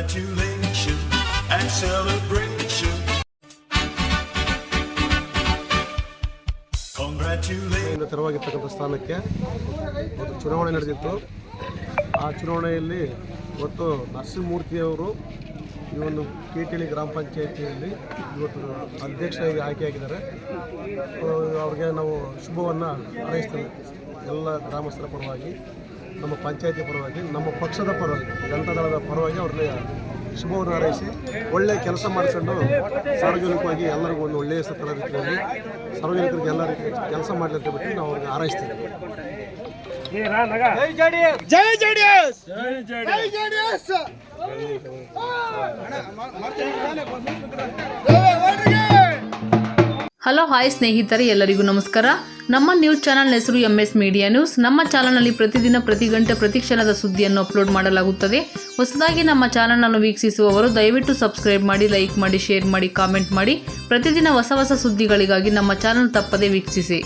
Congratulations and celebration. Congratulations. ತೆರವಾಗಿರ್ತಕ್ಕಂಥ ಸ್ಥಾನಕ್ಕೆ ಇವತ್ತು ಚುನಾವಣೆ ನಡೆದಿತ್ತು. ಆ ಚುನಾವಣೆಯಲ್ಲಿ ಇವತ್ತು ನರಸಿಂಹಮೂರ್ತಿಯವರು ಈ ಒಂದು ಕೇಟಳಿ ಗ್ರಾಮ ಪಂಚಾಯಿತಿಯಲ್ಲಿ ಇವತ್ತು ಅಧ್ಯಕ್ಷರಾಗಿ ಆಯ್ಕೆಯಾಗಿದ್ದಾರೆ. ಅವ್ರಿಗೆ ನಾವು ಶುಭವನ್ನು ಹಾರೈಸ್ತೇವೆ. ಎಲ್ಲ ಗ್ರಾಮಸ್ಥರ ಪರವಾಗಿ, ನಮ್ಮ ಪಂಚಾಯಿತಿ ಪರವಾಗಿ, ನಮ್ಮ ಪಕ್ಷದ ಪರವಾಗಿ, ಜನತಾದಳದ ಪರವಾಗಿ ಅವ್ರನ್ನ ಶುಭವನ್ನು ಹಾರೈಸಿ ಒಳ್ಳೆಯ ಕೆಲಸ ಮಾಡಿಕೊಂಡು ಸಾರ್ವಜನಿಕವಾಗಿ ಎಲ್ಲರಿಗೂ ಒಂದು ಒಳ್ಳೆಯ ಸ್ಥಳ ರೀತಿಯಲ್ಲಿ ಸಾರ್ವಜನಿಕರಿಗೆ ಎಲ್ಲ ರೀತಿ ಕೆಲಸ ಮಾಡಲಿ ಅಂತ ಬಿಟ್ಟು ನಾವು ಅವ್ರಿಗೆ ಹಾರೈಸ್ತೀವಿ. ಹಲೋ ಹಾಯ್ ಸ್ನೇಹಿತರೆ, ಎಲ್ಲರಿಗೂ ನಮಸ್ಕಾರ. ನಮ್ಮ ನ್ಯೂಸ್ ಚಾನಲ್ ಹೆಸರು MS ಮೀಡಿಯಾ ನ್ಯೂಸ್. ನಮ್ಮ ಚಾನಲ್ನಲ್ಲಿ ಪ್ರತಿದಿನ ಪ್ರತಿ ಗಂಟೆ ಪ್ರತಿ ಕ್ಷಣದ ಸುದ್ದಿಯನ್ನು ಅಪ್ಲೋಡ್ ಮಾಡಲಾಗುತ್ತದೆ. ಹೊಸದಾಗಿ ನಮ್ಮ ಚಾನಲನ್ನು ವೀಕ್ಷಿಸುವವರು ದಯವಿಟ್ಟು ಸಬ್ಸ್ಕ್ರೈಬ್ ಮಾಡಿ, ಲೈಕ್ ಮಾಡಿ, ಶೇರ್ ಮಾಡಿ, ಕಾಮೆಂಟ್ ಮಾಡಿ. ಪ್ರತಿದಿನ ಹೊಸ ಹೊಸ ಸುದ್ದಿಗಳಿಗಾಗಿ ನಮ್ಮ ಚಾನಲ್ ತಪ್ಪದೇ ವೀಕ್ಷಿಸಿ.